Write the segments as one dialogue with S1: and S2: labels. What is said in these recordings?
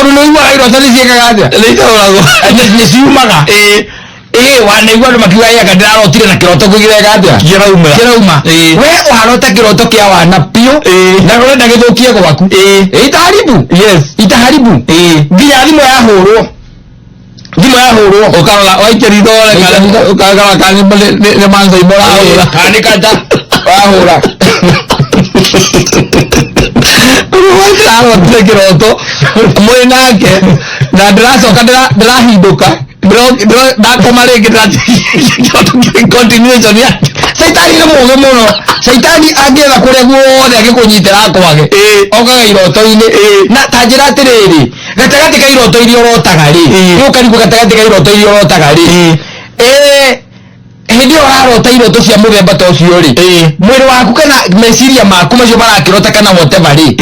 S1: Toro no iwa iro tani sieka gaja.
S2: Leita orago.
S1: Ni siumaga. Wanaigua makiwa ya kadara otire na kiroto kugira gaja. Kira uma. We uharota kiroto kia wana pio. Na rwenda githukie gwaku. Itaharibu. Yes. Itaharibu. Nginya thimo ya hurwo. Thimo ya hurwo. Ukarora waikeri dole kana ukagara kani ne manza ibora hura. Kani kata. Wahura. Wao otire kiroto. Mwe nake. Na drasoka drahinduka. Bro ndakoma rĩngĩ continuation ya Saitani nĩ mũũgĩ mũno. Saitani angĩetha kũrĩa guothe agĩkũnyitĩra akwage okaga iroto-inĩ na ta njĩra atĩrĩrĩ gatagatĩ ka iroto iria ũrotaga rĩ nĩ ũkarigwo gatagatĩ ka iroto iria ũrotaga rĩ hĩndĩ ĩyo ũrarota iroto cia mũthemba ta ũcio rĩ mwĩrĩ waku kana meciria maku macio marakĩrota kana whatever rĩ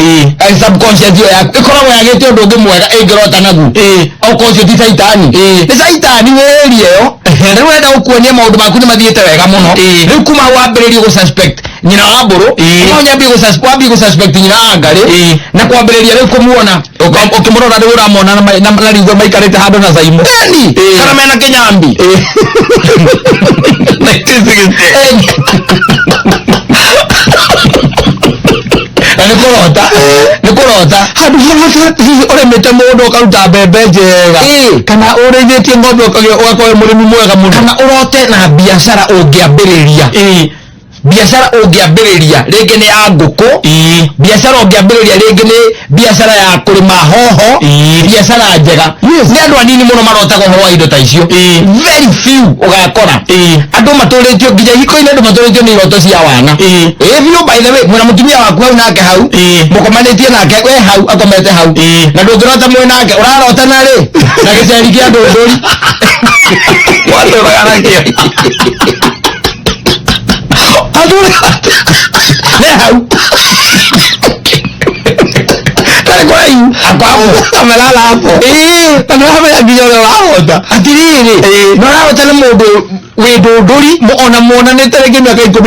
S1: subconscious ĩyo yaku ĩkoragwo yagĩte ũndũ ũngĩ mwega ĩngĩrota naguo okorwo ũcio ti Saitani nĩ Saitani wĩrĩrie ĩyo rĩu ũrenda gũkuonia maũndũ maku nĩ mathiĩte wega mũno rĩu kuma wambĩrĩrie gũsuspect nyina wa mbũrũ no nyambie gũsuspect nyina wa ngarĩ na kwambĩrĩria rĩu kũmuona ũkĩmũrora rĩu ũramona na ritho maikarĩte handũ na Zaimu kana mena kĩnyambi nĩ kũrota handũ ũrĩmĩte mũndũ ũkaruta mbembe njega kana ũrĩithĩtie ng'ombe ũgakorwo mũrĩmi mwega mũno kana ũrote na biacara ũngĩambĩrĩria rĩngĩ nĩ ya ngũkũ biacara ũngĩambĩrĩria rĩngĩ nĩ biacara ya kũrĩma hoho biacara njega nĩ andũ anini mũno marotaga ũhoro wa indo ta icio very few ũgakora andũ matũrĩtio nginya hiko-inĩ andũ matũrĩtio nĩ iroto cia wana biũ by the way mwĩna mũtumia waku hau nake hau mũkomanĩtie nake we hau akomete hau na ndũngĩrota mwĩ nake ũrarota na rĩ na gĩceri kĩa ndũndũri watũraga nakĩo hau karikwaiu hapo amelala hapo panahamenya nginya ũrĩa ũrahota atirĩrĩ na ũrahota nĩ mũndũ wĩ ndũndũri ona muonanĩte rĩngĩ mĩaka 10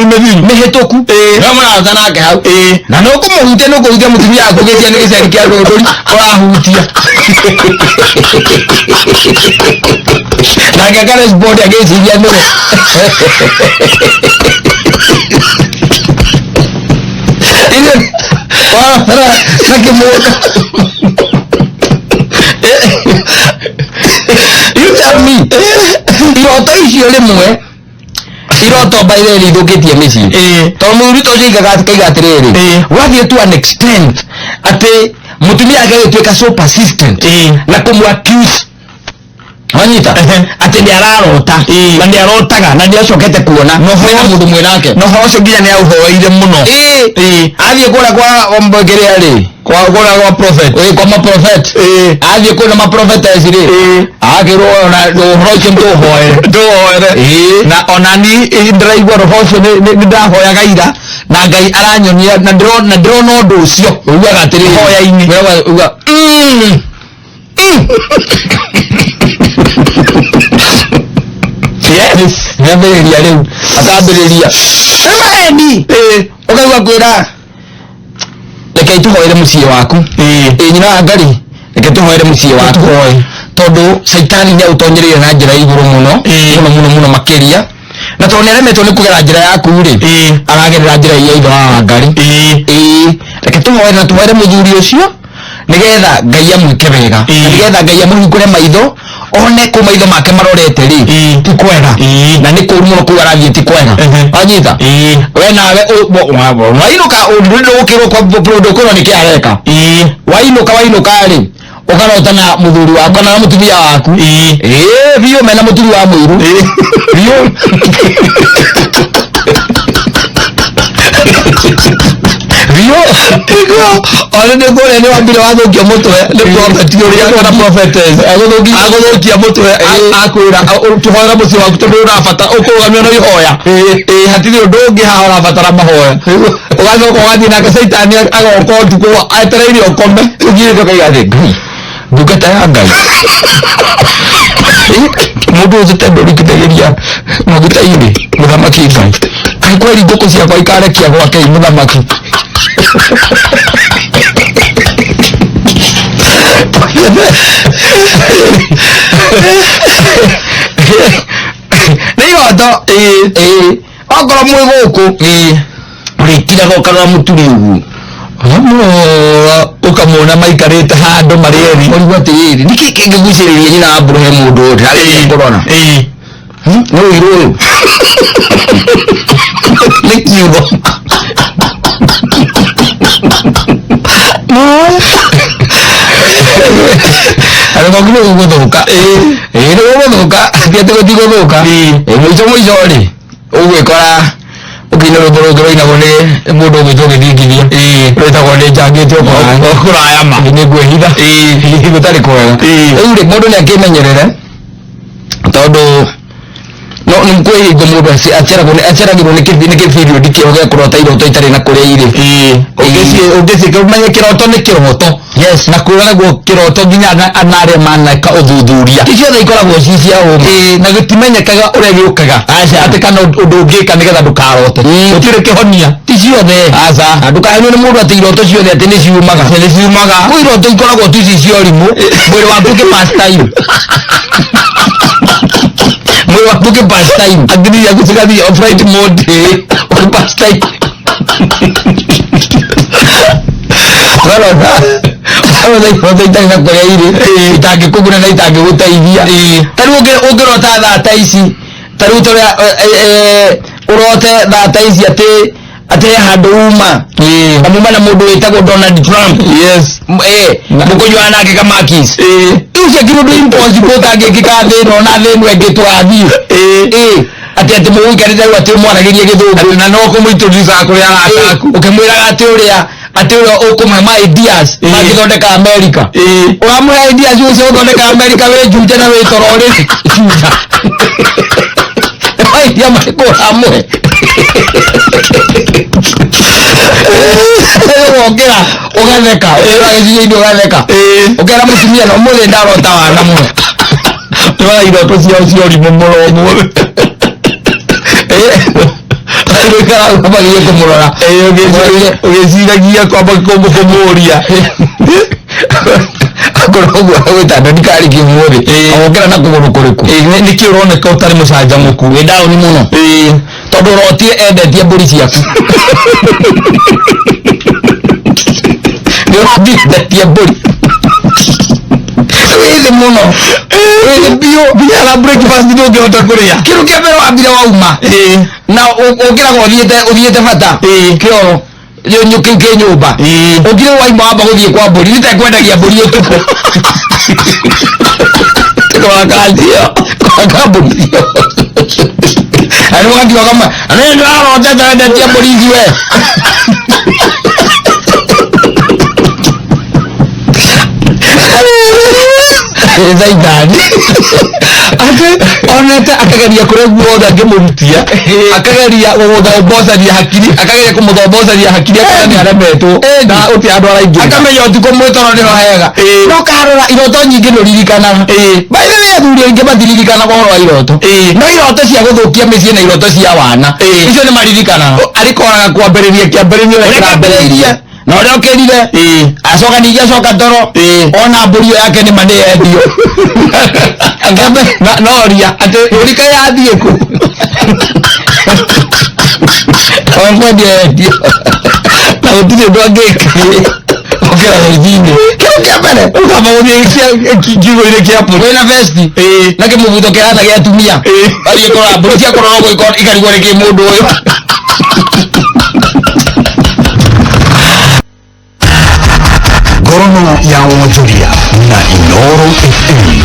S1: mĩhĩtũku no mũrahota nake hau na no kũmũhutia mũtumia waku gĩcia nĩ gĩceri kĩa ndũndũri ũrahutia nake akarespond agĩciria nĩwe you tell me iroto icio rĩmwe iroto baire rĩthũkĩtie mĩciĩ tondũ mũthuri ta ũcio aigaga atĩrĩrĩ wathiĩ to an extent atĩ mũtumia ake agĩtuĩka so persistent na kũmũ-accuse wanyita atĩ nĩ ararota na nĩ arotaga na nĩ acokete kuona hena mũndũ mwĩ nake no ũcio nginya nĩ aũhoeire mũno athiĩ kũrĩa kwa mbũkĩrĩa rĩ kwa prophet kwa maprofet athiĩ kũrĩa maprofetess rĩ agĩrwo na ũhoro ũcio ndũhoere na onani ndĩraigua roho ũcio nĩ ndahoyaga ira na Ngai aranyonia na ndĩrona ũndũ ũcio ugaga atĩrĩ hoya-inĩ uga yes nĩambĩrĩria rĩu akambĩrĩria maeni ũkaigua kwĩra reke tũhoere mũciĩ waku nyina wa Ngarĩ reke tũhoere mũciĩ waku tondũ Saitani nĩ aũtonyereire na njĩra igũrũ mũno makĩria na tondũ nĩaremetwo nĩ kũgera njĩra yaku rĩ aragerera njĩra ya ithe wa Ngarĩ reke tũhoere na tũhoere mũthuri ũcio nĩgetha Ngai amwĩke wega nĩgetha Ngai amũhingũre maitho one kũ maitho make marorete rĩ ti kwega na nĩ kũru mũno kũu arathiĩ ti kwega wanyita we nawe wainũka ndũgũkĩrwo ndũkũrwo nĩkĩ areka wainũka rĩ ũkarota na mũthuri waku kana na mũtumia waku biũ mena mũturi wa mũiru biũ ona nĩ kũrĩa nĩ wambire wathũkia mũtwe nĩ prophet ũrĩa kana prophetess agũthũkia mũtwe akwĩra tũhoera mũciĩ waku tondũ ũrabata ũkũrũgamio na ihoya hatirĩ ũndũ ũngĩ haha ũrabatara mahoya ũgacoka ũgathiĩ nake Saitani agoka ũtukũ etereire ũkome ũthiĩte ũkaiga thĩ ndungata ya Ngai mũndũ ũcio ta ndũrikithagĩria maguta-inĩ mũthamaki Ngai kweri ngũkũ ciakwa ikarekia gwake mũthamaki Niyoto okoro mwe goko urikira gokara muturi ugu ukamona maikarite handu marieri urigwa tiriri niki kingiguciriria nyina Abraham mundu ndari korona no iru nikiugo ari ngogire guthuka ro guthuka atiate gutiguthuka mwico ri ugwikora ukina rugoro ina bone mundu ugwitwo githingithia rwitagwo ni njangite kuraya ma ni gwehitha gutari kwega riu ri mundu ni akimenyerere tondu no nimkwĩhinga mũndũ aceragĩrwo nĩ kĩbirio ndikĩo gĩa kũrota iroto itarĩ na kũrĩa irĩ ũngĩciĩka ũmenye kĩroto nĩ kĩroto na kũrĩa naguo kĩroto nginya anarĩa maneka ũthuthuria ti ciothe ikoragwo ci cia ũma na gĩtimenyekaga ũrĩa gĩũkaga atĩ kana ũndũ ũngĩka nĩgetha ndũkarote gũtirĩ kĩhonia ti ciothe aca ndũkahenio nĩ mũndũ atĩ iroto ciothe atĩ nĩ ciumaga kwĩ iroto ikoragwo tu ci cia ũrimũ mwĩrĩ waku ũkĩ mwĩrĩ waku ũkĩ akili yaku cigathiĩ off right mode ũkĩ Rota itarĩ na kũrĩa irĩ itangĩkũguna na itangĩgũteithia tarĩu ũngĩrota thata ici tarĩu ũrote thata ici atĩ handũ uma amuma na mũndũ wĩtagwo Donald Trump mũkũnyua nake kamakis rĩu ciakĩrĩ ũndũ impossible ũtangĩkĩka thĩ ĩno na thĩ ĩno ĩngĩ twathiĩ atĩ mũgũikarĩte rĩu atĩ mwaragĩria gĩthũngũ na no kũmũintroduce kũrĩa arataku ũkĩmwĩraga atĩ ũrĩa ũkũmũhe ma ideas magĩthondeka America ũramũhe ideas ũcio ũthondeka America wĩ njunja na wĩ toro rĩ njunja idea marĩkũ ũramũhe wokĩra ũgatheka ũgagĩcinyainĩ ũgatheka ũkera mũtumia no mũthĩ ndarota wana mũno nĩwaga iroto ciao cia ũrimũ mũromo Magĩe kũmũrora ũgĩciragia kwamba kũmũria akorwo ũguo agwĩtanda ndikarĩkie mũthĩ agokĩra na kũgũrũ kũrĩkũ nĩkĩ ũroneka ũtarĩ mũcanjamũku wĩ ndaũni mũno tondũ ũrotie endetie mbũri ciaku nĩũrendetie mbũri wĩthĩ mũno wĩthĩ biũ nginya na breakfast ndũngĩhota kũrĩa kĩndũ kĩa mbere wambire wauma na ũkĩraga ũthiĩte bata kĩoro kĩu kĩ nyũmba ũngire waima wamba gũthiĩ kwa mbũri nĩtekwendagia mbũri ũtukũ kwaka mbũri cio anĩ mũgakiuga kamwe anĩ ndĩrarotete wendetie mbũri ici we zaidani onete akageria kũrĩa guothe angĩmũrutia akageria gũthombocaria hakiri akageria kũmũthombocaria hakiri akaga nĩ aremetwo na ũtĩ andũ araingĩ akamenya ũtukũ mwĩtoro nĩho hega no karora iroto nyingĩ nĩũririkanaga by the way athuri aingĩ matiririkanaga ũhoro wa iroto no iroto cia gũthũkia mĩciĩ na iroto cia wana icio nĩ maririkanaga arĩkoraga kwambĩrĩria kĩambĩrĩria na ũrĩa ũkĩrire acoka ningĩ acoka toro ona mbũri yake nĩ manĩ endio noria atĩ ũrika yathiĩ kũ onwendia endio na gũtirĩ ũndũ angĩka ũkĩra rũthinĩ kĩu kĩa mbere ũkamba gũthiĩ kiugo-inĩ kĩa mbũri wĩna vesti na kĩmũbuto kĩhana gĩa atumia agĩkora mbũri ciakorwo no ikarigwo nĩ kĩ mũndũ ũyũ
S2: Ngorono ya wonjoria na Inooro FM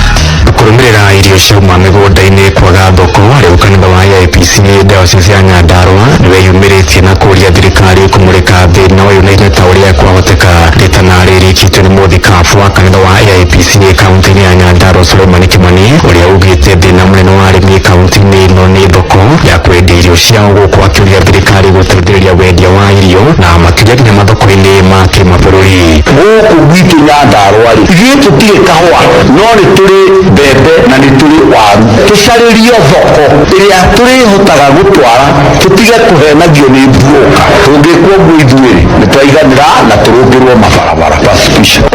S2: kũrũmĩrĩra irio ciauma mĩgũnda-inĩ kwaga thoko rĩu kanitha wa IPC diocese ya Nyandarua nĩweyumĩrĩtie na kũria thirikari kũmũrĩka thĩna wa UNICEF ta ũrĩa kwahoteka rĩtana rĩrĩkĩtio nĩ mũthikabu wa kanitha wa IPC kaunti-inĩ ya Nyandarua Suleiman Kimani ũrĩa ugĩte thĩna mũnene wa arĩmi kaunti-inĩ ĩno nĩ thoko ya kwendia irio ciao gũkũ akĩũria thirikari gũteithĩrĩria wendia wa irio na makĩria nginya mathoko-inĩ ma kĩmabũrũri
S3: gũkũ gwitũ Nyandarua rĩ ithuĩ tũtirĩ kahũa no nĩ tũrĩ mbembe na nĩ tũrĩ waru tucaririe thoko iria turihotaga gutwara tutige kuhenagio ni broka tungikwo gwithwiri nitwaiganira na turungirwo mabarabara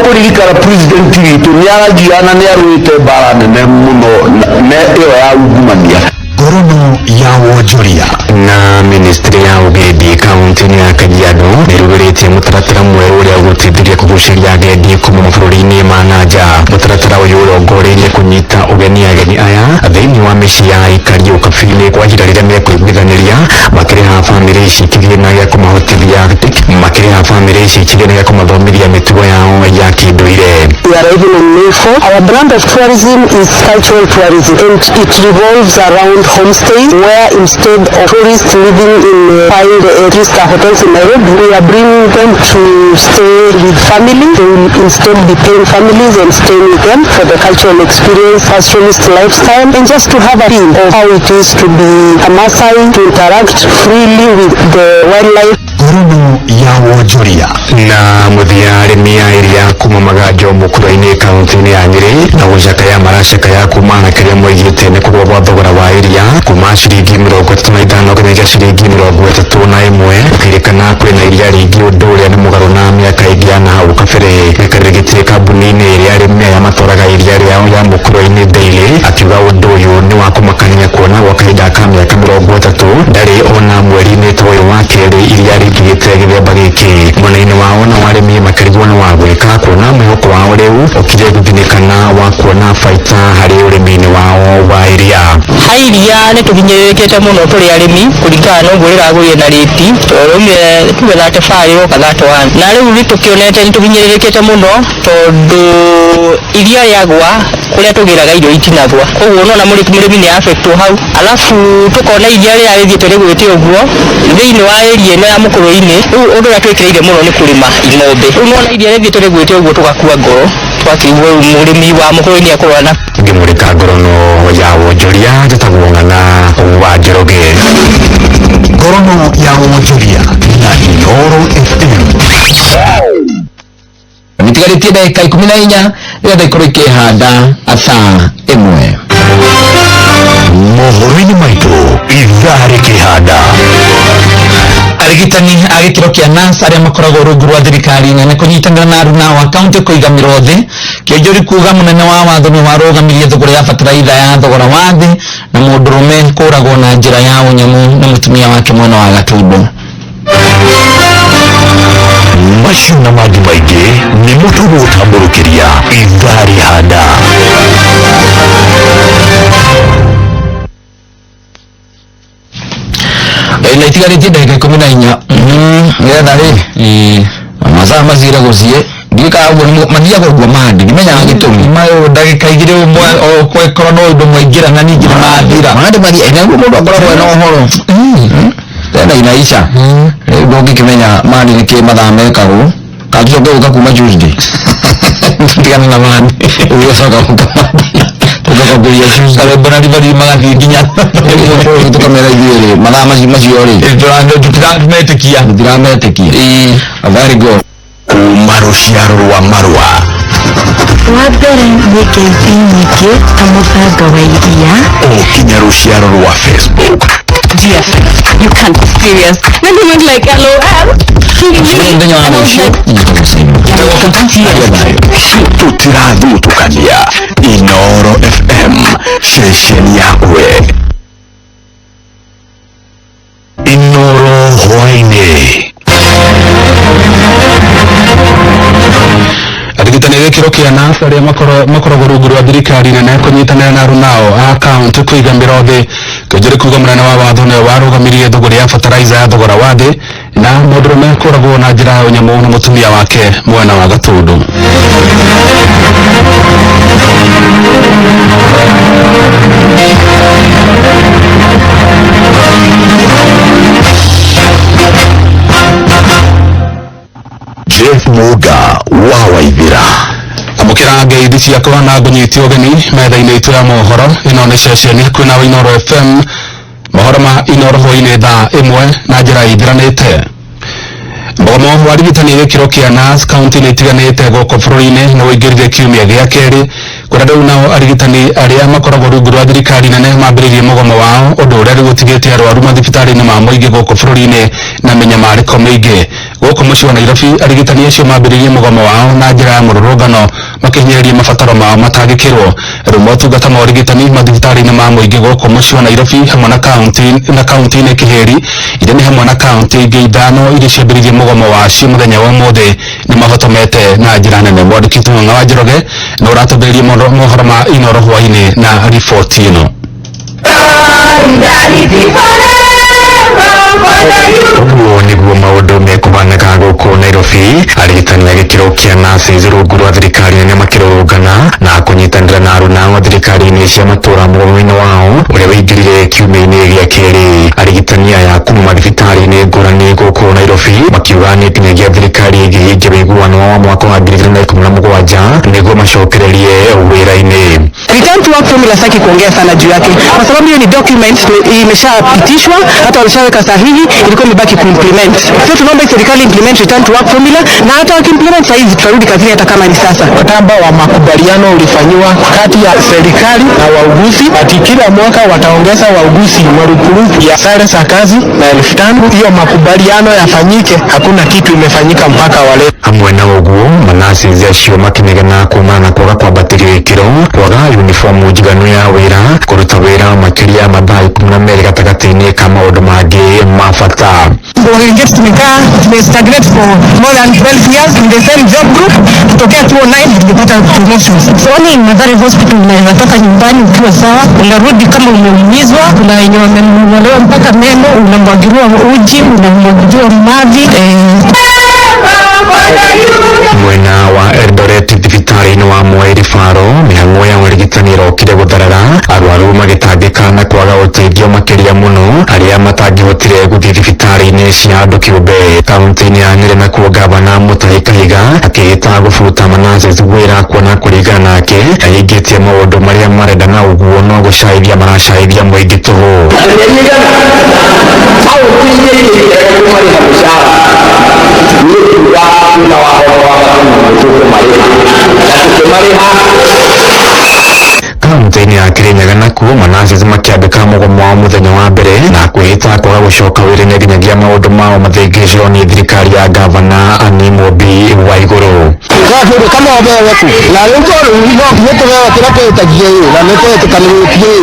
S3: kurigikana president witu niaragiana niarwite bara nene muno ne iyo ya ungumania
S2: Gorono ya Wonjoria na ministry ya ugendi kaunti ya Kajiado nirugurite mutaratara mweru uria gutithiria kuguciria agendi kuma mabũrũri-inĩ ma nanja. Mutaratara uyu urongoreirie kunyita ugeni ageni aya thiini wa mĩciĩ ya aikari ũkabi-inĩ kwa ihinda rĩrĩa mekwĩiguithaniria makĩrĩha bamĩrĩ ici kĩgĩna gĩa kũmahotithia makĩrĩha bamĩrĩ ici kĩgĩna gĩa kũmathomithia mĩtugo yao ya kĩndũire.
S4: We are even in Mayfair. Our brand of tourism is cultural tourism, and it revolves around homestays, where instead of tourists living in fine three-star hotels in Nairobi, we are bringing them to stay with family. They will instead be paying families and staying with them for the cultural experience, pastoralist lifestyle, and just to have a feel of how it is to be a Maasai, to interact freely with the wildlife.
S2: Gorono ya Wonjoria na muthia arĩmi a iria kuma Maganjo mũkũrũ-inĩ kaunti-inĩ ya Nyĩrĩ na gũcakaya maracakaya kumana kĩrĩa moigĩte nĩ kũgũa gwa thogora wa iria kuma ciringi 35 nginyagia ciringi 31 kũrĩkana kwĩna iria rĩingĩ ũndũ ũrĩa nĩ mũgarũ na mĩaka ĩngĩ ya nahau kabere. Gĩkarĩgĩtie kambuni-inĩ ĩrĩa arĩmi aya matwaraga iria rĩao ya mũkũrũ-inĩ Daily akiuga ũndũ ũyũ nĩ wa kũmakania kuona gwa kahinda ka mĩaka 30 ndarĩ ona mweri-inĩ ta ũyũ wa kerĩ iria rĩingĩgĩte gĩthemba gĩkĩ. Mwena-inĩ wao na arĩmi makĩrigwo nĩ wa gwĩka kuona mwĩhoko wao rĩu ũkire gũthinĩkana wa kuona baita harĩ ũrĩmi-inĩ wao wa iria.
S5: Ha iria nĩ tũhinyĩrĩrĩkĩte mũno tũrĩ arĩmi kũringana na ũguo rĩragũrire na rĩti tũrũmire tuge na tebari gũka thatwana na rĩu nĩtũkĩonete nĩ tũhinyĩrĩrĩkĩte mũno tondũ iria rĩagwa kũrĩa tũgĩraga irio itinagwa, koguo nona mũrĩmi nĩ affectwo hau. Alafu tũkona iria rĩrĩa rĩthiĩte rĩgwĩte ũguo thĩinĩ wa area ĩno ya mũkũrũ-inĩ, rĩu ũndũ ũrĩa twĩkĩrĩire mũno nĩ kũrĩma ng'ombe. Rĩu nona iria rĩthiĩte rĩgwĩte ũguo tũgakua ngoro twakĩigua mũrĩmi wa mũkũrũ-inĩ akũrũa na
S2: ngĩmũrĩka Gorono ya Wonjoria njĩtagwo Ng'ang'a wa Njoroge. Gorono ya Wonjoria na Inooro FM.
S1: Nitigarĩtie ndagĩka 14 nĩgetha ikorwo ikĩhanda thaa 1.
S2: Mohoro-inĩ maitũ ithaa rĩkĩhanda.
S1: Arigitani a gĩkĩro kĩa nurse arĩa makoragwo rungu rwa thirikari nene kũnyitanĩra na aruna wa kaunti kũigamĩrwo thĩ. Kĩonjori kuuga mũnene wa watho nĩ warũgamirie thogora ya bataraitha ya thogora wa thĩ na mũndũrũme kũragwo na njĩra ya ũnyamũ na mũtumia wake mwena wa Gatundu.
S2: Macio na mangĩ maingĩ nĩ mũtũgũtambũrũkĩria ithaa rĩhanda.
S1: Na itigarĩtie ndagĩka 14 nĩgetha rĩ masaa macira gũciĩ ndikaga ũguo mathiaga ũguo mandi ndimenyaga gĩtũmi mayo ndagĩka igĩrĩ ũmwe okorwo no ũndũ mwaingĩra na ningĩ nĩ mathira mandi mathia nĩguo mũndũ akoragwo ena ũhoro tena inaisha rĩu ndũngĩkĩmenya mandi nĩkĩ mathaa mekagwo kacoke gũka kuma Tuesday tigana na mandi ũgĩcoka gũka mandi tukakwambia shoes kale bwana ndivyo magathi nginya tukamera igire mathaa macio ri turametĩkia very good.
S2: Kuma rũciaro rwa Marua.
S6: Wa mbere nĩ keithi nyingĩ ta mũthanga wa iria.
S2: Ũkinya rũciaro rwa Facebook.
S6: GFF, you can't be serious. And you went like LOL.
S2: Tutirathutukania Inooro FM station yakwe. Inooro hwainĩ. Arigitani gĩkĩro kĩa nurse arĩa makoragwo rungu rwa thirikari nene kũnyitanĩra na arunao a kaunti kũigamĩra thĩ. Kĩonjori kuuga mũnene wa watho nĩwe warũgamirie thogora ya fertilizer ya thogora wa thĩ na mũndũrũme kũragwo na njĩra ya ũnyamũ na mũtumia wake mwena wa Gatundu. Jeff Muga wa Waithira amũkĩra ngeithi ciakwa na ngũnyitia ũgeni metha-inĩ itũ ya mohoro. Ĩno nĩ ceceni kwĩna Inooro FM, mohoro ma Inooro hwainĩ thaa 1 na njĩra ithiranĩte. Mũgomo wa arigitani gĩkĩro kĩa nurse kaunti-inĩ itiganĩte gũkũ bũrũri-inĩ nĩ ũingĩrire kiumia gĩa kerĩ
S7: kuradu nao arigitani aria makoragwo rungu rwa thirikari nene mambiririe mugomo wao undu uria rigutigite arwaru mathibitari-ini ma muingi guku bururi-ini na minyamariko miingi guku mucii wa Nairobi arigitani acio mambiririe mugomo wao na njira ya mururungano makihinyiriria mabataro mao matangikirwo rumwe utungata ma urigitani mathibitari-ini ma muingi guku mucii wa Nairobi hamwe na kaunti-ini Kiheri iria ni hamwe na kaunti ingi ithano iria ciambiririe mugomo wacio muthenya wa umuthi ni mahotomete na njira nene. Mwandiki Ng'ang'a wa Njoroge na uratuthiririe mohoro ma Inoro hwaini na riboti ino.
S2: Uguo niguo maundu mekubaneka guku Nairobi arigitani a gikiro kia nurses rungu rwa thirikari nene makirurungana na kunyitanira na aruna a thirikari-ini cia matura mugomo-ini wao uria waingirire kiumia-ini gia keri. Arigitani aya kuma mathibitari-ini ngurani guku Nairobi makiuga ni nginyagia thirikari ĩngĩhingia ũiguano wa mwaka wa 2017 niguo macokererie wĩra-ini.
S4: Return to work formula saki kuongea sana juu yake kwa sababu hiyo ni document imeshapitishwa, hata walishaweka sahihi, ilikuwa imebaki kuimplement. Sasa tunaomba serikali implement return to work formula, na hata wakiimplement sasa hivi tutarudi kazini hata kama ni sasa.
S1: Mkataba wa makubaliano ulifanywa kati ya serikali na wauguzi, ati kila mwaka wataongeza wauguzi marupurupu ya sare za kazi na 5,000. Hiyo makubaliano yafanyike, hakuna kitu imefanyika mpaka wale.
S2: Hamwe na uguo manasi acio makinegena kumana na kwaga kwambatĩrio gĩkĩro, kwaga uniform njiganu ya wĩra, kũruta wĩra makiria mathaa 12 gatagatĩ-inĩ ka maũndũ mangĩ ma bata.
S4: Tumekaa tumestagnate for more than 12 years in the same job group. Kutokea 2009 tulipata promotions. Sioni Mathare Hospital unaweza toka nyumbani ukiwa sawa, unarudi kama umeumizwa. Kuna wenye wameng'olewa mpaka meno, unamwagiliwa uji, unamwagiliwa mavi.
S2: Mwena wa Eldoret thibitari-ini wa Moi Rifaro mĩhang'o ya ũrigitani ĩrokire gũtharara, arwaru magĩtangĩka na kwaga ũteithio makĩria mũno arĩa matangĩhotire gũthiĩ thibitari-ini cia andũ kĩũmbe. Kaunti-inĩ ya Nyĩrĩ nakuo gavana Mutahi Kahiga akĩĩta gũbuta manurses wĩra kuona kũringana nake ahingĩtie maũndũ marĩa marenda na ũguo no gũcaithia maracahithia mũingĩ tũhũ. Kaunti-ini ya Kirinyaga nakuo manurses makĩambĩka mũgomo wa mũthenya wa mbere na kwĩhĩta kwaga gũcoka wĩra-inĩ nginyagia maũndũ mao mathĩngĩcĩrwo nĩ thirikari ya gavana Anne Mumbi wa igũrũ.
S3: kama wabewe tu na rĩu no kitu wewe kila kwetagie na nĩkwetĩkanĩtie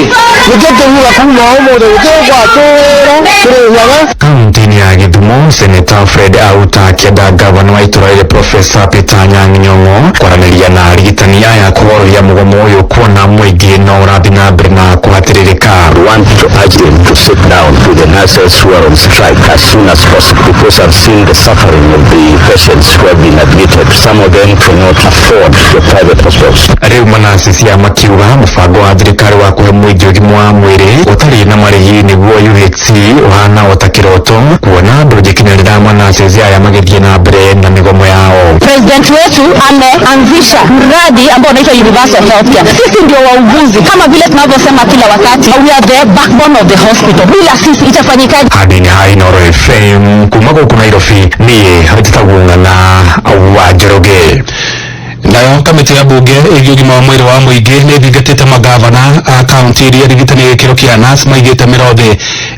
S3: nĩkĩtũhura kuma ũmũthĩ gũkĩgwatũra kĩrĩnyaga.
S2: Kaunti-ini ya Githumo Senator Fred Auta akĩenda gavana wa itũra rĩrĩ Professor Peter Anyang' Nyong'o kwaranĩria na arigitani aya kũhororia mũgomo ũyũ kuona mũingĩ no ũrathiĩ na mbere na kũhatĩrĩrĩka.
S3: We want to urge them to sit down with the nurses who are on strike as soon as possible because I've seen the suffering of the patients who have been admitted. Some of them cannot afford the private hospitals.
S2: Rĩu manasi cia makiuga mũbango wa thirikari wa kũhe mũingĩ ũgima wa mwĩrĩ ũtarĩ na marĩhi nĩguo UHC ũhana ota kĩroto, kuona ndũngĩkinyanĩra manasi aya magĩthiĩ na mbere na mĩgomo yao.
S4: President wetu ameanzisha mradi ambao unaitwa Universal Healthcare. Sisi ndio wauguzi, kama vile tunavyosema kila wakati, we are the backbone of the hospital. Bila sisi itafanyikaje?
S2: Hadi ha Inoro FM kuma gũkũ Nairobi niĩ Haitagwo Ng'ang'a wa Njoroge.
S7: Nayo kamĩtĩ ya mbunge ĩgiĩ ũgima wa mwĩrĩ wa mũingĩ nĩ ĩthingatĩte magavana a kaunti iria arigitani gĩkĩro kĩa NAS maigĩte mĩro-thĩ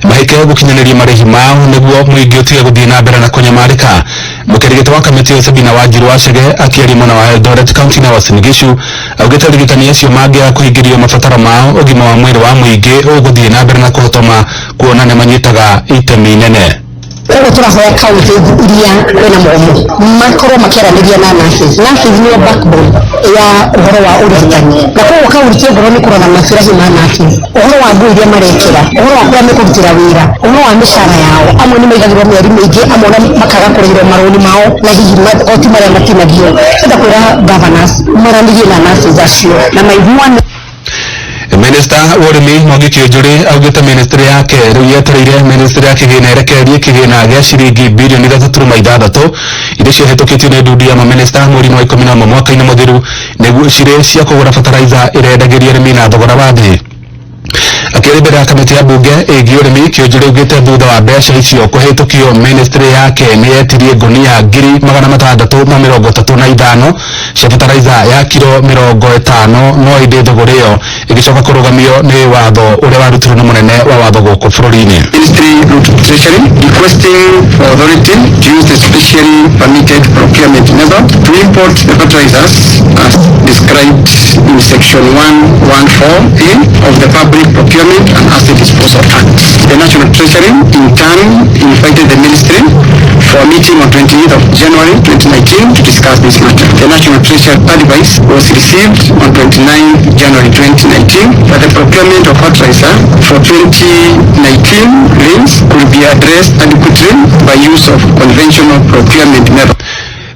S7: mahĩke gũkinyanĩria marĩhi mao nĩguo mũingĩ ũtige gũthiĩ na mbere na kũnyamarĩka. Mũkĩrigĩti wa kamĩtĩ ĩyo Sabina Wanjiru wa Chege akĩaria mwena wa Eldoret kaunti-inĩ ya Uasin Gishu augĩte arigitani acio mangĩaga kũhingĩrio mabataro mao ũgima wa mwĩrĩ wa mũingĩ ũgũthiĩ na mbere na kũhotoma kuona nĩ manyitaga itemi inene.
S4: Koguo tũrahoya kaunti iria kwĩna mũgomo makorwo makĩaranĩria na nurses. Nurses nĩo backbone ya ũhoro wa ũrigitani, na koguo kaunti ĩngorwo nĩ kũrora macirahi ma nurses, ũhoro wa nguo iria marekĩra, ũhoro wa kũrĩa mekũrutĩra wĩra, ũhoro wa mĩcara yao. Amwe nĩ maigagĩrwo mĩeri mĩingĩ, amwe makaga kũrĩhĩrwo marũni mao na hihi magoti marĩa matinagio. Twenda kwĩra governors maranĩrie na nurses acio na maiguane.
S7: Minister wa ũrĩmi Mwangi Kĩũnjũrĩ augĩte ministry yake rĩu yetereire ministry ya kĩgĩna ĩrekererie kĩgĩna gĩa ciringi birioni 3.6 iria ciohetũkĩtio nĩ ndundi ya maminista mweri-inĩ wa 11 mwaka-inĩ mũthiru nĩguo cirĩ cia kũgũra fertilizer ĩrendagĩria arĩmi na thogora wa thĩ. akĩrĩmbĩra kamĩtĩ ya mbunge ĩgiĩ ũrĩmi kĩũnjũrĩ ugĩte thutha wa mbeca icio kũhĩtũkio ministry yake nĩyetirie ngunia 635 cia fertilizer ya kilo 50 no ĩndĩ thogora ĩyo ĩgĩcoka kũrũgamio nĩ watho ũrĩa warutirwo nĩ mũnene wa watho gũkũ bũrũri-inĩ.
S8: Ministry of Treasury requesting for authority to use the specially permitted procurement method to import the fertilizers as described in section 114A of the Public Procurement and Asset Disposal Act. The National Treasury in turn invited the ministry for a meeting on 28th of January 2019 to discuss this matter. The National Treasury advice was received on 29th January 2019 that the procurement of fertilizer for 2019 rains could be addressed adequately by use of conventional procurement method.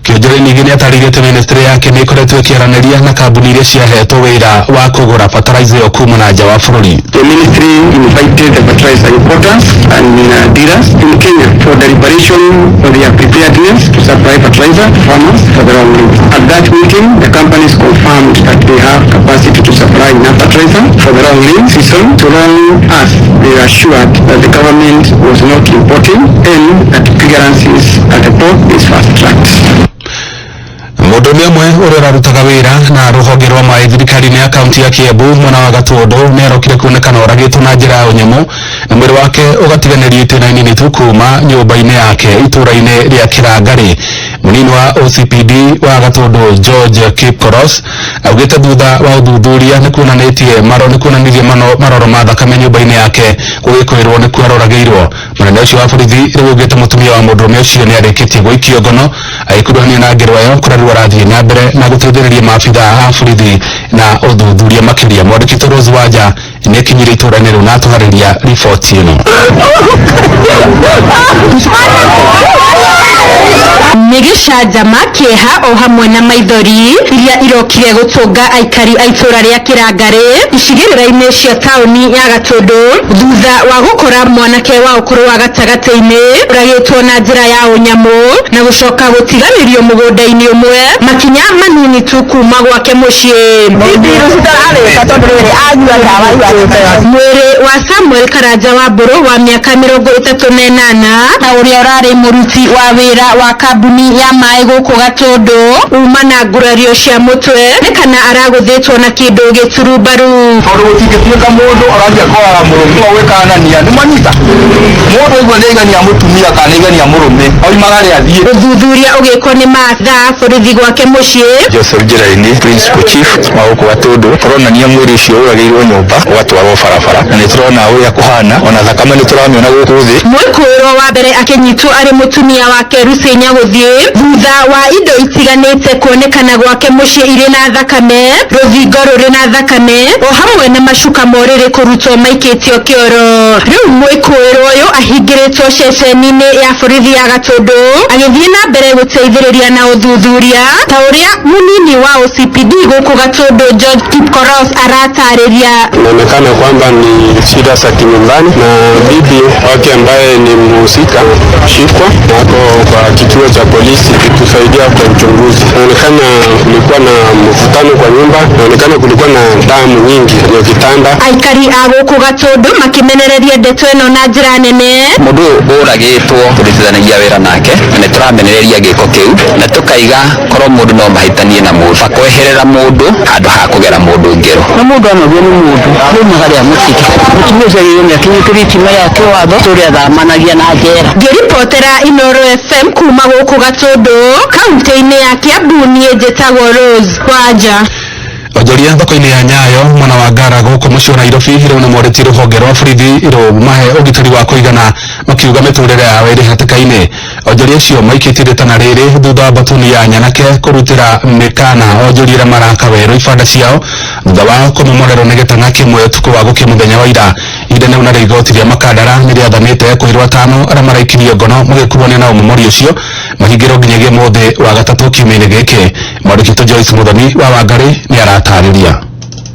S7: Kĩonjore ningĩ nĩatarĩirie ministry yake nĩ ĩkoretwo ĩkĩaranĩria na kambuni iria ciahetwo wĩra wa kũgũra fertilizer ĩyo kuma na nja wa bũrũri.
S8: The ministry invited the fertilizer importers and dealers in Kenya for deliberation on their preparedness to supply fertilizer to farmers for their own needs. At that meeting, the companies confirmed that they have capacity to supply enough fertilizer for their own needs season, so long as they are assured that the government was not importing and that clearances at the port is fast-tracked.
S7: Mũndũ ũmwe ũrĩa ũrarutaga wĩra na rũhonge rwa maĩ thirikari-inĩ ya kaunti ya Kiambu mwena wa Gatũndũ nĩarokire kuonekana oragĩtwo na njĩra ya ũnyamũ na mwĩrĩ wake ũgatiganĩrio itĩna-inĩ tu kuma nyũmba-inĩ yake itũũra-inĩ rĩa Kĩrangarĩ. Mũnini wa OCPD wa Gatũndũ George Kipkoros augĩte thutha wa ũthuthuria nĩkuonanirie maroro ma thakame nyũmba-inĩ yake gũgĩkwĩrwo nĩkuo aroragĩirwo. Mũnene ũcio wa borithi rĩu augĩte mũtumia wa mũndũrũme ũcio nĩarĩkĩtie gũikio ngono agĩkuruhanio na ngero ĩyo kũrarĩrwo arathiĩ na mbere na gũteithĩrĩria maabitha a borithi na ũthuthuria makĩria. Mwandĩki Rose Wanja nĩekinyire itũũra-inĩ rĩu na atũharĩria riboti ĩno.
S9: Nĩgĩcanjama kĩeha o hamwe na maithori iria irokire gũtũnga aikari a itũũra rĩa Kĩrangarĩ icigĩrĩra-inĩ cia taũni ya Gatũndũ thutha wa gũkora mwanake wa ũkũrũ wa gatagatĩ-inĩ ũragĩtwo na njĩra ya ũnyamũ na gũcoka gũtiganĩrio mũgũnda-inĩ ũmwe makinya manini tu kuma gwake mũciĩ. Mwĩrĩ wa Samuel Karanja wa Mbũrũ wa mĩaka 38 na ũrĩa ũrarĩ mũruti wa wĩra wa kambuni ya maĩ gũkũ Gatũndũ uma na ngurario cia mũtwe nĩ kana aragũthĩtwo na kĩndũ gĩturumbaru.
S3: Tondũ gũtingĩtuĩka mũndũ ũrathiĩ kwaga mũrũme gwĩkanania nĩ manyita mũndũ ũguo nĩ igania mũtumia kana igania mũrũme oimaga rĩ athiĩ. Ũthuthuria
S9: ũgĩkwo nĩ maabitha borithi gwake mũciĩ.
S3: Joseph Njĩra-inĩ principal chief wa gũkũ Gatũndũ tũronania mwĩrĩ ũcio ũragĩirwo nyũmba ũgatwarwo barabara na nĩ tũrona ũrĩa kũhana ona thakame nĩ tũramĩona gũkũ thĩ.
S9: Mwĩkũĩrwo wa mbere akĩnyitwo arĩ mũtumia wake Rucinya gũthiĩ thutha wa indo itiganĩte kuonekana gwake mũciĩ irĩ na thakame, rũthingo rũrĩ na thakame o hamwe na macuka morĩrĩ kũrutwo maikĩtio kĩoro. Rĩu mwĩkũĩrwo ũyũ ahingĩrĩtwo ceceni-inĩ ya borithi ya Gatũndũ agĩthiĩ na mbere gũteithĩrĩria na ũthuthuria ta ũrĩa mũnini wa OCPD gũkũ Gatũndũ George Kipkoros aratarĩria.
S10: Inaonekana kwamba ni shida za kinyumbani na bibi wake ambaye ni mhusika shikwa na hapo kwa kituo cha polisi kutusaidia kwa uchunguzi. Inaonekana kulikuwa na mvutano kwa nyumba, inaonekana kulikuwa na damu nyingi kwenye kitanda.
S9: Aikari a gũkũ Gatũndũ makimenereria ndeto ĩno na njĩra nene.
S11: Mũndũ ũragĩtwo tũrutithanagia wĩra nake na nĩ tũramenereria gĩko kĩu na tũkaiga korwo mũndũ no mahĩtanie na mũndũ akweherera mũndũ handũ ha kũgera mũndũ ngero.
S5: Na mũndũ anogio nĩ mũndũ kuma harĩa mũtiki mũtumia ũcio agĩrĩirwo nĩakinyĩtie itima rĩa kĩwatho tũrĩa thamanagia na njera.
S9: Ngĩribotera Inooro FM kuma gũkũ Gatũndũ kaunti-inĩ ya Kiambu niĩ njĩtagwo Rose Wanja.
S7: Onjoria thoko-inĩ ya Nyayo mwena wa Ngara gũkũ mũciĩ wa Nairobi rĩu nĩ morĩtie rũhonge rwa borithi rũmahe ũgitĩri wa kũigana makiuga mĩtũrĩre yao ĩrĩ hatĩka-inĩ. Onjoria acio maikĩtie rĩtana rĩrĩ thutha wa mbatuni ya Nyanake kũrutĩra mĩkana onjoria arĩa maraka werũ ibanda ciao thutha wa kũmomorerwo nĩ gĩtang'a kĩmwe ũtukũ wa gũkĩa mũthenya wa ira. Inene narĩo igoti rĩa Makandara nĩrĩathanĩte kũirwo atano arĩa maraikirio ngono magĩkuruhanio na ũmomori ũcio mahingĩrwo nginyagia mũthĩ wa gatatũ kiumia-inĩ gĩkĩ. Mwandĩki Joyce Muthoni wa Wangari nĩ aratarĩria.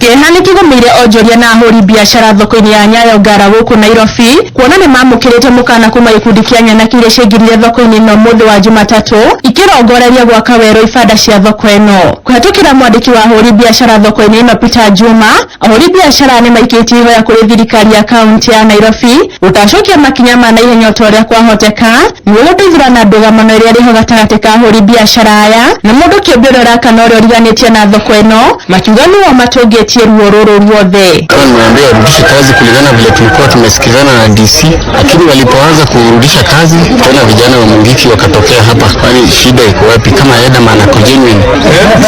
S9: Kehani kigomire onjoria na ahuri biashara thoko-ini ya Nyayo Ngara guku Nairobi kuona ni mamukirite mukana kuma ikundi kia Nyanaki iria ciingirire thoko-ini no mundu wa Jumatatu ikirongoreria gwaka werũ ibanda cia thoko ĩno. Kuhatukira mwandiki wa ahuri biashara thoko-ini ĩno Peter Juma, ahuri biashara ni maikitie ihoya kuri thirikari ya kaunti ya Nairobi gũtacokia makinya ma naihenya o ta ũrĩa kwahoteka nĩguo gũteithũrana ndũgamano ĩrĩa ĩrĩ ho gatagatĩ ka ahuri biashara aya na mũndũ kĩũmbe ũrĩa ũrakana ũrĩa ũriganĩtie na thoko ĩno makiuga nĩo matũngĩtie ruo rũrũ ruothe.
S10: Kama nimeambia warudishe kazi kulingana vile tulikuwa tumesikizana na DC, lakini walipoanza kurudisha kazi tena vijana wa Mungiki wakatokea hapa. Kwani shida iko wapi? Kama Edama ako genuine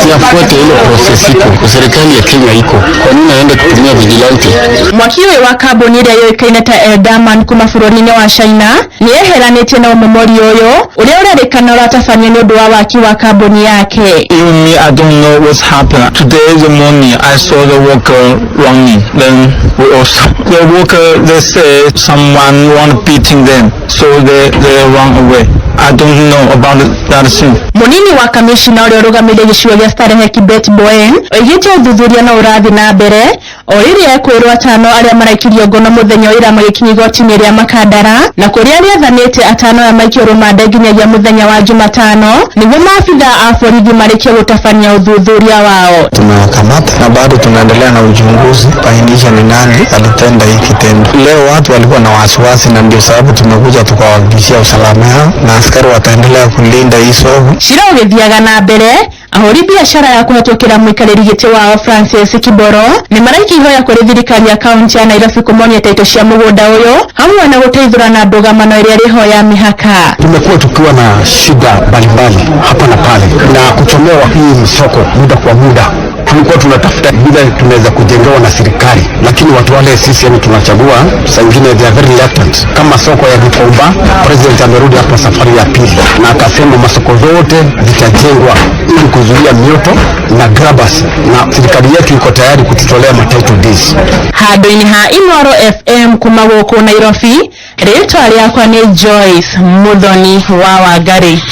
S10: siafuate ile process iko serikali ya Kenya iko, kwa nini aende kutumia vigilante?
S9: Mwaki ũyũ wa kambuni ĩrĩa yoĩkaine ta Eldaman kuma bũrũri-inĩ wa China nĩ eheranĩtie na ũmomori ũyũ ũrĩa ũrerĩkana ũratabanio nĩ ũndũ wa waki wa kambuni yake.
S1: Even me, I don't know what's happened. Today in the morning, I saw the worker running. Then the worker, they say someone want beating them, so they run away. I don't know about that thing.
S9: Munini wa kamishina ũrĩa ũrũgamĩrĩire gĩcigo gĩa Starehe Kibet Boen oigĩte ũthuthuria no ũrathiĩ na mbere o rĩrĩa ekwĩrwo atano arĩa maraikirio ngono mũthenya wa ira magĩkinya igoti-inĩ rĩa Makandara na kũrĩa rĩathanĩte atano arĩa maikio rũmande nginyagia mũthenya wa Jumatano nĩguo maabitha a borithi marĩkie gũtabania ũthuthuria wao.
S1: Tumewakamata na bado tunaendelea na uchunguzi bainisha ni nani alitenda hiki kitendo. Leo watu walikuwa na wasiwasi na ndio sababu tumekuja tukawahakikishia usalama yao na askari wataendelea kulinda hii soko.
S9: Shira ũgĩthiaga na mbere ahuri biashara ya kuhatũkĩra mũikarĩri gĩtĩ wao Francis Kiboro nĩ maraiki ihoya kũrĩ thirikari ya kaunti ya Nairobi kũmonia taito cia mũgũnda ũyũ hamwe na gũteithũrana ndũgamano ĩrĩa ĩrĩ ho ya mĩhaka.
S3: Tumekuwa tukiwa na shida mbalimbali hapa na pale na kuchomewa hii soko muda kwa muda. Tulikuwa tunatafuta vile tunaweza kujengewa na serikali, lakini watu wale sisi tunachagua saa nyingine they are very reluctant. Kama soko ya Gikomba, president amerudi hapa safari ya pili na akasema masoko zote zitajengwa ili kuzuia mioto na grabbers, na serikali yetu iko tayari kututolea title deeds.
S9: Handũ-inĩ ha Inooro FM kuma gũkũ Nairobi, rĩtwa rĩakwa nĩ Joyce Muthoni wa Wangari.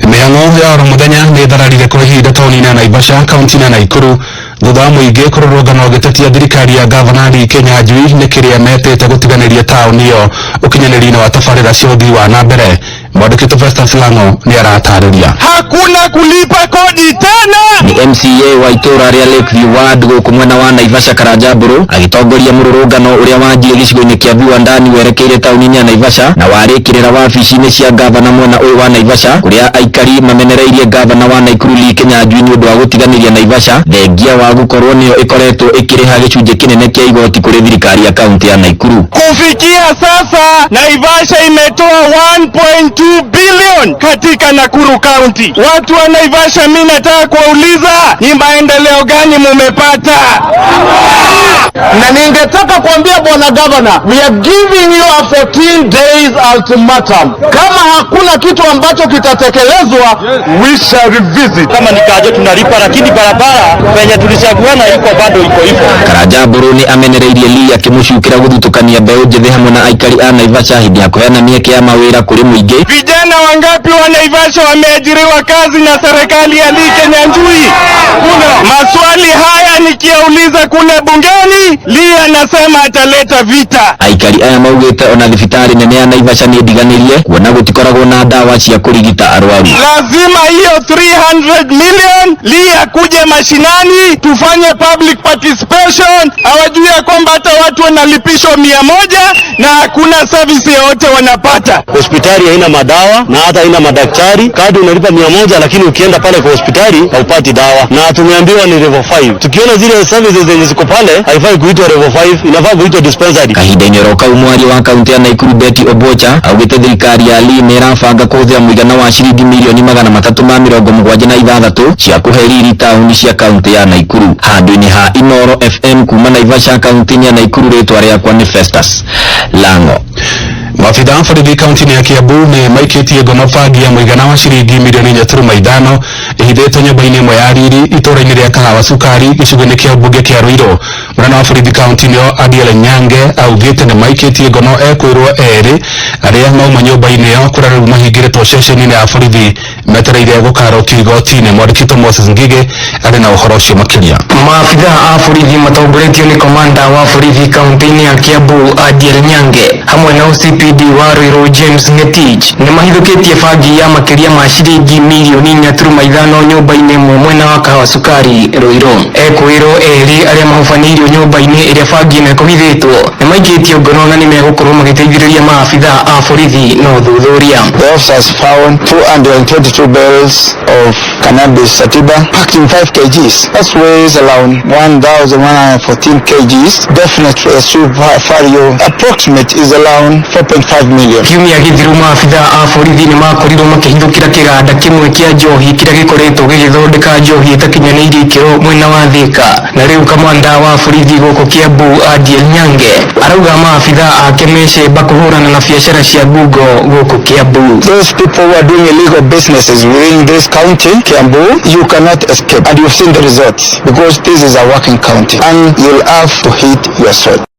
S7: Mĩhang'o ya oro mũthenya nĩ thararire kwa ihinda taũni-inĩ ya Naivasha kaunti-inĩ ya Naikuru thutha wa mũingĩ kũrũrũngana ũgĩtetia thirikari ya gavana Lee Kinyanjui nĩ kĩrĩa metĩte gũtiganĩria taũni ĩyo ũkinyanĩria-inĩ wa tabarĩra cia ũthii wa na mbere. Mwandĩki Festus Lang'o nĩ aratarĩria.
S12: Hakuna kulipa kodi tena.
S11: Ni MCA wa itũra rĩa Lakeview Ward gũkũ mwena wa Naivasha Karanja Mburu agĩtongoria mũrũrũngano ũrĩa wanjire gĩcigo-inĩ kĩa Viwandani werekeire taũni-inĩ ya Naivasha na warĩkĩrĩra wabici-inĩ cia gavana mwena ũyũ wa Naivasha kũrĩa aikari mamenereirie gavana wa Naikuru Lee Kinyanjui nĩ ũndũ wa gũtiganĩria Naivasha thengia wa gũkorwo nĩyo ĩkoretwo ĩkĩrĩha gĩcunjĩ kĩnene kĩa igoti kũrĩ thirikari ya kaunti ya Naikuru.
S12: Kufikia sasa Naivasha imetoa 1.2 bilioni katika Nakuru County. Watu wa Naivasha, mimi nataka kuwauliza ni maendeleo gani mumepata?
S3: Na ningetaka kuambia bwana governor, we are giving you a 14 days ultimatum. Kama hakuna kitu ambacho kitatekelezwa, we shall revisit.
S12: Kama nikaje tunalipa, lakini barabara penye tulichaguana iko bado iko hivyo.
S11: Karanja Mburu ni amenereirie Lee akĩmũcukĩra gũthutũkania mbeũ njĩthĩ hamwe na aikari a Naivasha hĩndĩ ya kũheana mĩeke ya mawĩra kũrĩ mũingĩ.
S12: Vijana wangapi wa Naivasha wameajiriwa kazi na serikali ya Lee Kinyanjui? Maswali haya nikiauliza kule bungeni, Lee anasema ataleta vita.
S11: Aikari aya maugĩte ona thibitarĩ nene ya Naivasha nĩ ndiganĩrie kuona gũtikoragwo na ndawa cia kũrigita arwaru.
S12: Lazima hiyo 300 million Lee akuje mashinani tufanye public participation, hawajui kwamba hata watu wanalipishwa 100 na hakuna service yote wanapata.
S10: Hospitali haina madawa na hata haina madaktari. Kadi unalipa 100 lakini ukienda pale kwa hospitali haupati dawa. Na tumeambiwa ni level 5. Tukiona zile services zenye ziko pale haifai kuitwa level 5, inafaa kuitwa dispensary.
S11: Kahinda-inĩ ro kau mwari wa kaunti ya Naikuru Betty Obocha augĩte thirikari ya Lee nĩ ĩrabanga kũhũthĩra mũigana wa ciringi mirioni 376 cia kũhe riri taũni cia kaunti ya Naikuru. Handũ-inĩ ha Inooro FM kuma Naivasha kaunti-inĩ ya Naikuru, rĩtwa rĩakwa nĩ Festus Lang'o.
S7: Maabitha a borithi kaunti-inĩ ya Kiambu nĩ maikĩtie ngono bangi ya mũigana wa ciringi mirioni 4.5 ĩhithĩtwo nyũmba-inĩ ĩmwe ya riri itũra-inĩ rĩa Kahawa Sukari gĩcigo-inĩ kĩa mbunge kĩa Ruiru. Mwana wa borithi kaunti-inĩ ĩyo Adiel Nyange augĩte nĩ maikĩtie ngono ekwĩrwo erĩ arĩa mauma nyũmba-inĩ ĩyo kũrĩa rĩu mahingĩrĩtwo ceceni-inĩ ya borithi metereire gũkarokio igoti-inĩ. Mwandĩkĩtwo Moses Ngige arĩ na ũhoro ũcio makĩria.
S13: Maabitha a borithi matongoretio nĩ komanda wa borithi kaunti-inĩ ya Kiambu Adiel Nyange hamwe na OCPD wa Ruiru James Ngetich nĩ mahithũkĩtie bangi ya makĩria ma ciringi mirioni 4.5 nyũmba-inĩ ĩmwe mwena wa Kahawa Sukari Ruiru. Ekwĩrwo erĩ arĩa mahubanĩirio nyũmba-inĩ ĩrĩa bangi ĩno ĩkũhithĩtwo nĩ maikĩtio ngono na nĩ megũkorwo magĩteithĩrĩria maabitha a borithi na ũthuthuria.
S14: The officers found 222 barrels of cannabis sativa packed in 5 kgs. That weighs around 1,114 kgs. Definitely a super value approximate is around 4.5 million.
S13: Kiumia gĩthiru maabitha a borithi nĩ makorirwo makĩhithũkĩra kĩganda kĩmwe kĩa njohi kĩrĩa gĩkoretwo gĩgĩthondeka njohi ĩtakinyanĩirie ikĩro mwena wa Thika, na rĩu kamanda wa borithi gũkũ Kiambu Adiel Nyange arauga maabitha ake mecemba kũhũrana na biacara cia ngungo gũkũ Kiambu.
S14: Those people who are doing illegal businesses within this county, Kiambu, you cannot escape, and you've seen the results because this is a working county and you'll have to hit your sword.